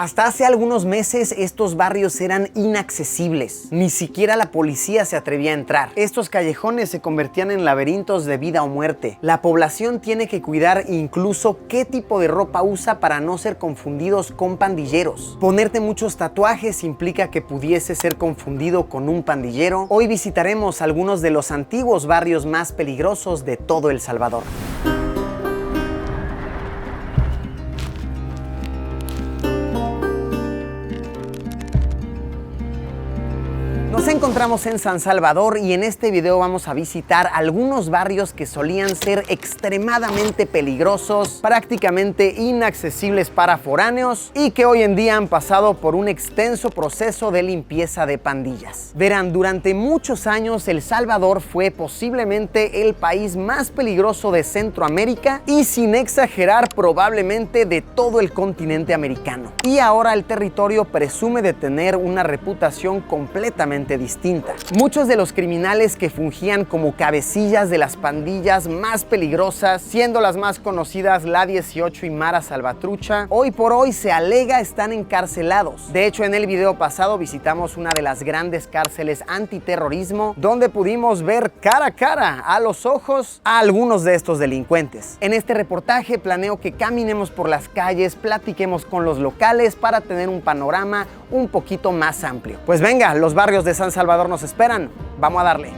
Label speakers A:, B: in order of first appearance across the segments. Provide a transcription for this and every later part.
A: Hasta hace algunos meses estos barrios eran inaccesibles. Ni siquiera la policía se atrevía a entrar. Estos callejones se convertían en laberintos de vida o muerte. La población tiene que cuidar incluso qué tipo de ropa usa para no ser confundidos con pandilleros. Ponerte muchos tatuajes implica que pudiese ser confundido con un pandillero. Hoy visitaremos algunos de los antiguos barrios más peligrosos de todo El Salvador. Nos encontramos en San Salvador y en este video vamos a visitar algunos barrios que solían ser extremadamente peligrosos, prácticamente inaccesibles para foráneos y que hoy en día han pasado por un extenso proceso de limpieza de pandillas. Verán, durante muchos años El Salvador fue posiblemente el país más peligroso de Centroamérica y, sin exagerar, probablemente de todo el continente americano. Y ahora el territorio presume de tener una reputación completamente distinta. Muchos de los criminales que fungían como cabecillas de las pandillas más peligrosas, siendo las más conocidas la 18 y Mara Salvatrucha, hoy por hoy se alega están encarcelados. De hecho, en el video pasado visitamos una de las grandes cárceles antiterrorismo, donde pudimos ver cara a cara, a los ojos, a algunos de estos delincuentes. En este reportaje planeo que caminemos por las calles, platiquemos con los locales para tener un panorama un poquito más amplio. Pues venga, los barrios de San Salvador nos esperan. Vamos a darle.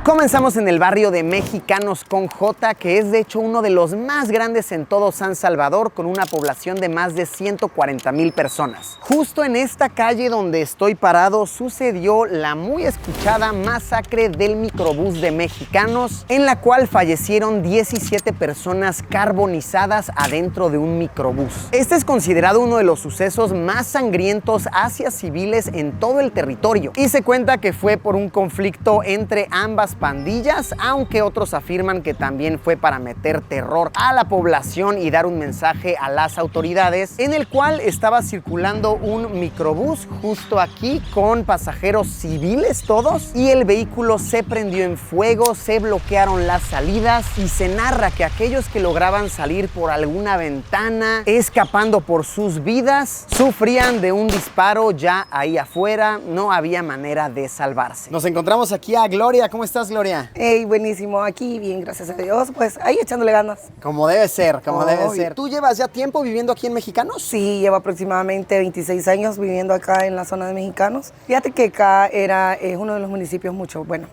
A: Comenzamos en el barrio de Mexicanos con J, que es de hecho uno de los más grandes en todo San Salvador, con una población de más de 140,000 personas. Justo en esta calle donde estoy parado sucedió la muy escuchada masacre del microbús de Mexicanos, en la cual fallecieron 17 personas carbonizadas adentro de un microbús. Este es considerado uno de los sucesos más sangrientos hacia civiles en todo el territorio y se cuenta que fue por un conflicto entre ambas pandillas, aunque otros afirman que también fue para meter terror a la población y dar un mensaje a las autoridades, en el cual estaba circulando un microbús justo aquí con pasajeros civiles todos, y el vehículo se prendió en fuego, se bloquearon las salidas y se narra que aquellos que lograban salir por alguna ventana escapando por sus vidas sufrían de un disparo ya ahí afuera. No había manera de salvarse. Nos encontramos aquí a Gloria. ¿Cómo estás, Gloria?
B: Hey, buenísimo, aquí bien, gracias a Dios, pues ahí echándole ganas.
A: Como debe ser, como debe ser. ¿Tú llevas ya tiempo viviendo aquí en Mexicanos?
B: Sí, llevo aproximadamente 26 años viviendo acá en la zona de Mexicanos. Fíjate que acá es uno de los municipios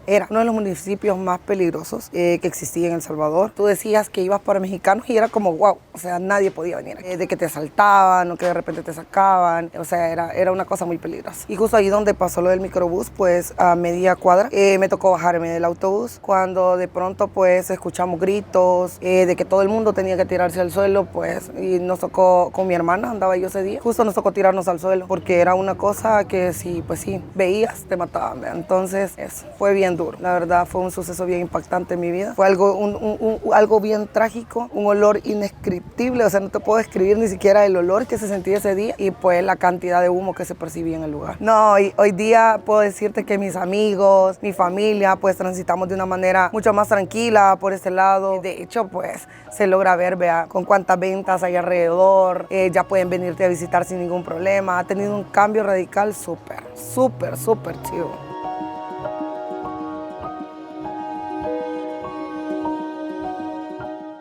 B: era uno de los municipios más peligrosos que existía en El Salvador. Tú decías que ibas para Mexicanos y era como wow, o sea, nadie podía venir. De que te asaltaban o que de repente te sacaban, o sea, era una cosa muy peligrosa. Y justo ahí donde pasó lo del microbús, pues a media cuadra, me tocó bajarme del autobús cuando de pronto pues escuchamos gritos de que todo el mundo tenía que tirarse al suelo, pues, y nos tocó, con mi hermana andaba yo ese día, justo nos tocó tirarnos al suelo porque era una cosa que si pues sí veías te mataban, ¿verdad? Entonces eso fue bien duro, la verdad fue un suceso bien impactante en mi vida, fue algo bien trágico, un olor indescriptible, o sea, no te puedo describir ni siquiera el olor que se sentía ese día y pues la cantidad de humo que se percibía en el lugar. No, hoy día puedo decirte que mis amigos, mi familia, pues transitamos de una manera mucho más tranquila por ese lado. De hecho, pues se logra ver, vea, con cuántas ventas hay alrededor, ya pueden venirte a visitar sin ningún problema. Ha tenido un cambio radical súper chido.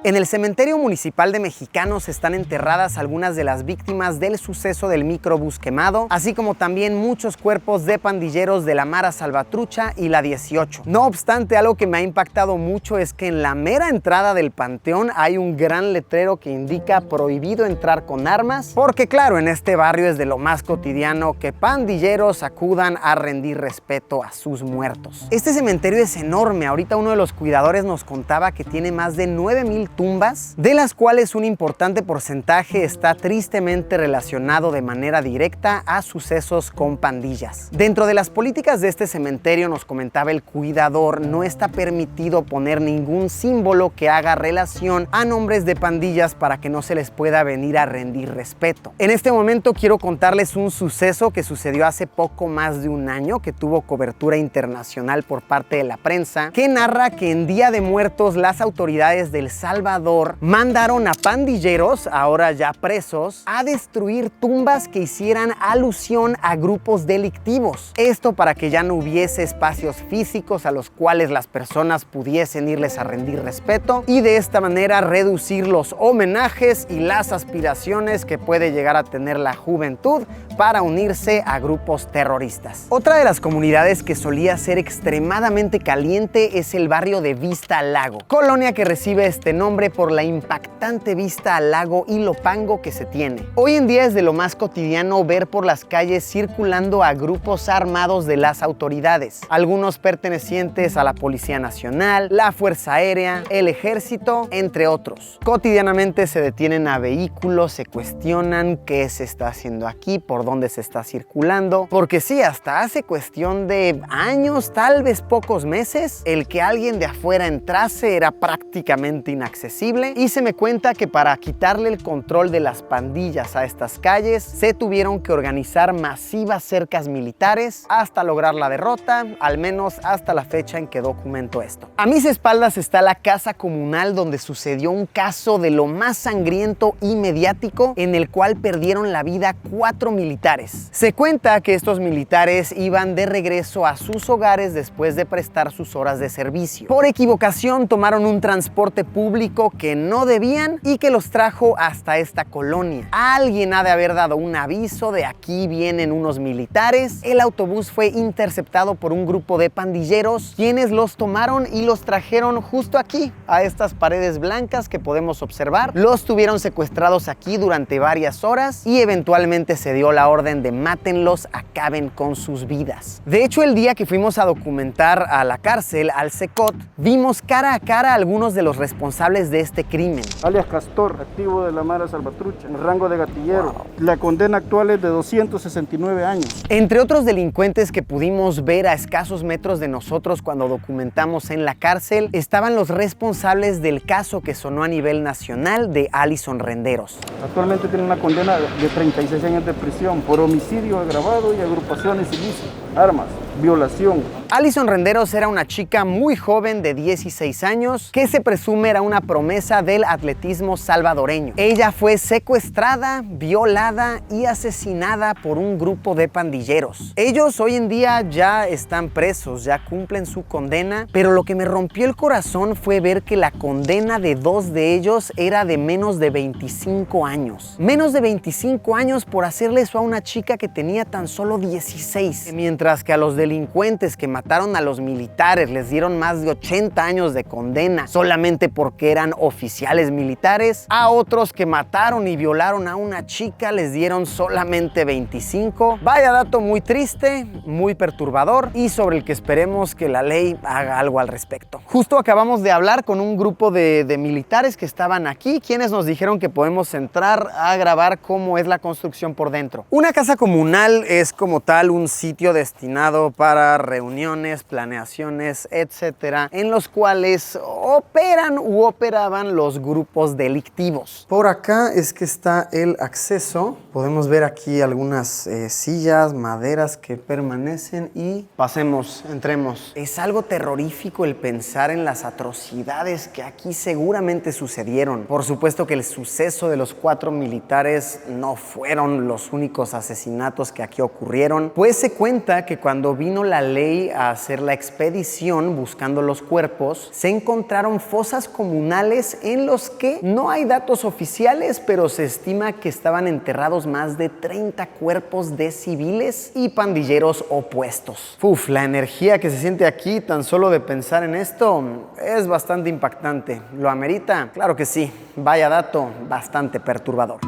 A: En el cementerio municipal de Mexicanos están enterradas algunas de las víctimas del suceso del microbús quemado, así como también muchos cuerpos de pandilleros de la Mara Salvatrucha y la 18. No obstante, algo que me ha impactado mucho es que en la mera entrada del panteón hay un gran letrero que indica prohibido entrar con armas, porque claro, en este barrio es de lo más cotidiano que pandilleros acudan a rendir respeto a sus muertos. Este cementerio es enorme. Ahorita uno de los cuidadores nos contaba que tiene más de 9,000 tumbas, de las cuales un importante porcentaje está tristemente relacionado de manera directa a sucesos con pandillas. Dentro de las políticas de este cementerio, nos comentaba el cuidador, no está permitido poner ningún símbolo que haga relación a nombres de pandillas para que no se les pueda venir a rendir respeto. En este momento quiero contarles un suceso que sucedió hace poco más de un año, que tuvo cobertura internacional por parte de la prensa, que narra que en Día de Muertos las autoridades del Salvador Salvador mandaron a pandilleros, ahora ya presos, a destruir tumbas que hicieran alusión a grupos delictivos. Esto para que ya no hubiese espacios físicos a los cuales las personas pudiesen irles a rendir respeto y de esta manera reducir los homenajes y las aspiraciones que puede llegar a tener la juventud para unirse a grupos terroristas. Otra de las comunidades que solía ser extremadamente caliente es el barrio de Vista al Lago, colonia que recibe este nombre por la impactante vista al lago Ilopango que se tiene. Hoy en día es de lo más cotidiano ver por las calles circulando a grupos armados de las autoridades, algunos pertenecientes a la Policía Nacional, la Fuerza Aérea, el Ejército, entre otros. Cotidianamente se detienen a vehículos, se cuestionan qué se está haciendo aquí, por dónde se está circulando, porque sí, hasta hace cuestión de años, tal vez pocos meses, el que alguien de afuera entrase era prácticamente inaccesible y se me cuenta que para quitarle el control de las pandillas a estas calles se tuvieron que organizar masivas cercas militares hasta lograr la derrota, al menos hasta la fecha en que documento esto. A mis espaldas está la casa comunal donde sucedió un caso de lo más sangriento y mediático en el cual perdieron la vida 4 militares. Se cuenta que estos militares iban de regreso a sus hogares después de prestar sus horas de servicio. Por equivocación tomaron un transporte público que no debían y que los trajo hasta esta colonia. Alguien ha de haber dado un aviso de aquí vienen unos militares. El autobús fue interceptado por un grupo de pandilleros, quienes los tomaron y los trajeron justo aquí, a estas paredes blancas que podemos observar. Los tuvieron secuestrados aquí durante varias horas y eventualmente se dio la orden de mátenlos, acaben con sus vidas. De hecho, el día que fuimos a documentar a la cárcel, al Secot, vimos cara a cara a algunos de los responsables de este crimen.
C: Alias Castor, activo de la Mara Salvatrucha, en rango de gatillero. La condena actual es de 269 años.
A: Entre otros delincuentes que pudimos ver a escasos metros de nosotros cuando documentamos en la cárcel, estaban los responsables del caso que sonó a nivel nacional de Alison Renderos.
C: Actualmente tiene una condena de 36 años de prisión por homicidio agravado y agrupaciones ilícitas, armas, violación.
A: Alison Renderos era una chica muy joven de 16 años que se presume era una promesa del atletismo salvadoreño. Ella fue secuestrada, violada y asesinada por un grupo de pandilleros. Ellos hoy en día ya están presos, ya cumplen su condena, pero lo que me rompió el corazón fue ver que la condena de 2 de ellos era de menos de 25 años. Menos de 25 años por hacerle eso a una chica que tenía tan solo 16. Mientras que a los delincuentes que mataron a los militares les dieron más de 80 años de condena solamente porque eran oficiales militares, a otros que mataron y violaron a una chica les dieron solamente 25. Vaya dato muy triste, muy perturbador y sobre el que esperemos que la ley haga algo al respecto. Justo acabamos de hablar con un grupo de militares que estaban aquí, quienes nos dijeron que podemos entrar a grabar cómo es la construcción por dentro. Una casa comunal es como tal un sitio destinado para reuniones, planeaciones, etcétera, en los cuales operan u operaban los grupos delictivos. Por acá es que está el acceso. Podemos ver aquí algunas sillas, maderas que permanecen y pasemos, entremos. Es algo terrorífico el pensar en las atrocidades que aquí seguramente sucedieron. Por supuesto que el suceso de los 4 militares no fueron los únicos asesinatos que aquí ocurrieron, pues se cuenta que cuando vino la ley a hacer la expedición buscando los cuerpos, se encontraron fosas comunales en los que no hay datos oficiales, pero se estima que estaban enterrados más de 30 cuerpos de civiles y pandilleros opuestos. Uf, la energía que se siente aquí tan solo de pensar en esto es bastante impactante. ¿Lo amerita? Claro que sí. Vaya dato bastante perturbador.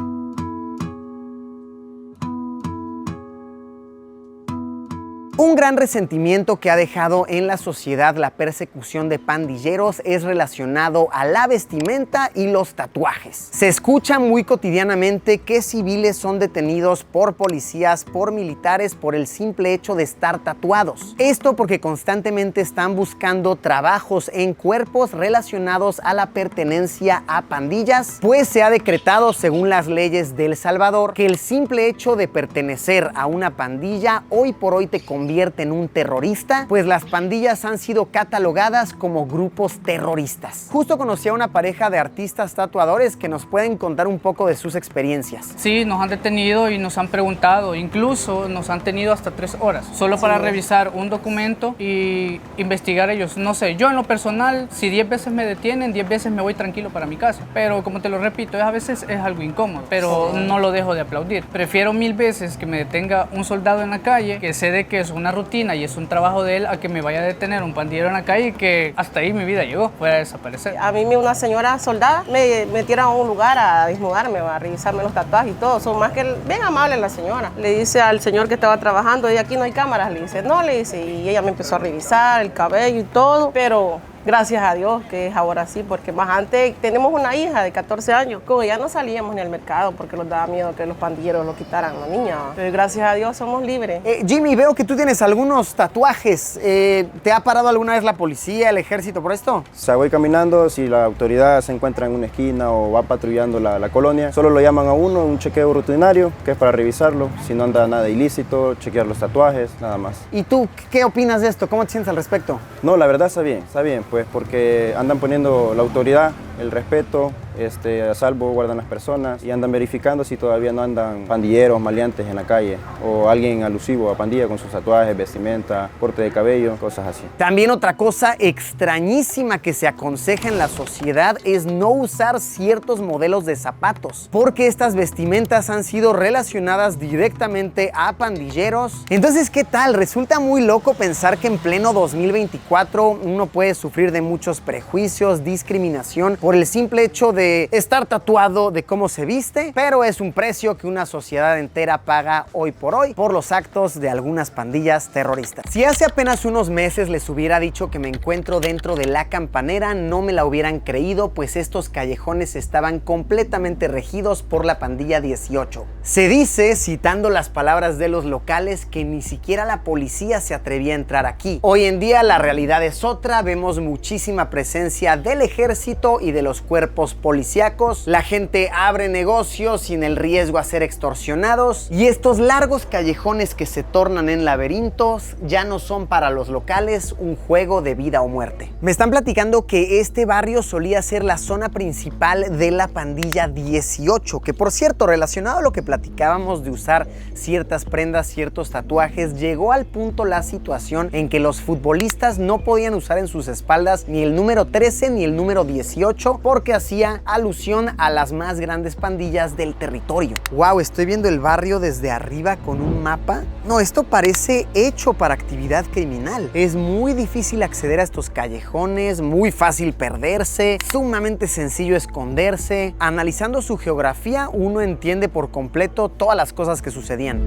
A: Un gran resentimiento que ha dejado en la sociedad la persecución de pandilleros es relacionado a la vestimenta y los tatuajes. Se escucha muy cotidianamente que civiles son detenidos por policías, por militares, por el simple hecho de estar tatuados. Esto porque constantemente están buscando trabajos en cuerpos relacionados a la pertenencia a pandillas, pues se ha decretado, según las leyes de El Salvador, que el simple hecho de pertenecer a una pandilla hoy por hoy te convierte convierte en un terrorista? Pues las pandillas han sido catalogadas como grupos terroristas. Justo conocí a una pareja de artistas tatuadores que nos pueden contar un poco de sus experiencias.
D: Sí, nos han detenido y nos han preguntado, incluso nos han tenido hasta 3 horas, solo para revisar un documento y investigar ellos. No sé, yo en lo personal, si 10 veces me detienen, 10 veces me voy tranquilo para mi casa. Pero como te lo repito, a veces es algo incómodo, pero no lo dejo de aplaudir. Prefiero 1000 veces que me detenga un soldado en la calle, que sé de que es una rutina y es un trabajo de él, a que me vaya a detener un pandillero en la calle que hasta ahí mi vida llegó, fuera a desaparecer.
E: A mí una señora soldada me metieron a un lugar a desnudarme, a revisarme los tatuajes y todo. Son más que bien amable la señora. Le dice al señor que estaba trabajando, y aquí no hay cámaras, le dice, no, le dice, y ella me empezó a revisar el cabello y todo, pero gracias a Dios que es ahora sí, porque más antes tenemos una hija de 14 años, con ella no salíamos ni al mercado porque nos daba miedo que los pandilleros lo quitaran a la niña. Pero gracias a Dios somos libres.
A: Jimmy, veo que tú tienes algunos tatuajes. ¿Te ha parado alguna vez la policía, el ejército por esto?
F: O sea, voy caminando, si la autoridad se encuentra en una esquina o va patrullando la colonia, solo lo llaman a uno, un chequeo rutinario, que es para revisarlo, si no anda nada ilícito, chequear los tatuajes, nada más.
A: ¿Y tú qué opinas de esto? ¿Cómo te sientes al respecto?
F: No, la verdad está bien, pues porque andan poniendo la autoridad, el respeto, a salvo guardan las personas y andan verificando si todavía no andan pandilleros, maleantes en la calle o alguien alusivo a pandilla con sus tatuajes, vestimenta, corte de cabello, cosas así.
A: También otra cosa extrañísima que se aconseja en la sociedad es no usar ciertos modelos de zapatos, porque estas vestimentas han sido relacionadas directamente a pandilleros. Entonces, ¿qué tal? Resulta muy loco pensar que en pleno 2024 uno puede sufrir de muchos prejuicios, discriminación por el simple hecho de estar tatuado, de cómo se viste, pero es un precio que una sociedad entera paga hoy por hoy por los actos de algunas pandillas terroristas. Si hace apenas unos meses les hubiera dicho que me encuentro dentro de La Campanera, no me la hubieran creído, pues estos callejones estaban completamente regidos por la pandilla 18. Se dice, citando las palabras de los locales, que ni siquiera la policía se atrevía a entrar aquí. Hoy en día la realidad es otra, vemos muchísima presencia del ejército y de los cuerpos policíacos, la gente abre negocios sin el riesgo a ser extorsionados y estos largos callejones que se tornan en laberintos ya no son para los locales un juego de vida o muerte. Me están platicando que este barrio solía ser la zona principal de la pandilla 18, que por cierto, relacionado a lo que platicábamos de usar ciertas prendas, ciertos tatuajes, llegó al punto la situación en que los futbolistas no podían usar en sus espaldas ni el número 13 ni el número 18 porque hacía alusión a las más grandes pandillas del territorio. Wow, estoy viendo el barrio desde arriba con un mapa. No, esto parece hecho para actividad criminal. Es muy difícil acceder a estos callejones, muy fácil perderse, sumamente sencillo esconderse. Analizando su geografía, uno entiende por completo todas las cosas que sucedían.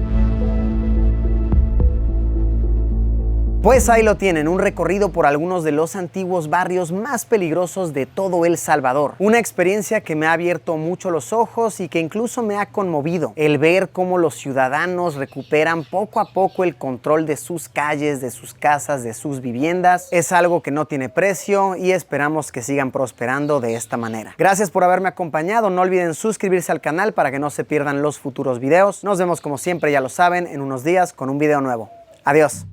A: Pues ahí lo tienen, un recorrido por algunos de los antiguos barrios más peligrosos de todo El Salvador. Una experiencia que me ha abierto mucho los ojos y que incluso me ha conmovido. El ver cómo los ciudadanos recuperan poco a poco el control de sus calles, de sus casas, de sus viviendas, es algo que no tiene precio y esperamos que sigan prosperando de esta manera. Gracias por haberme acompañado, no olviden suscribirse al canal para que no se pierdan los futuros videos. Nos vemos como siempre, ya lo saben, en unos días con un video nuevo. Adiós.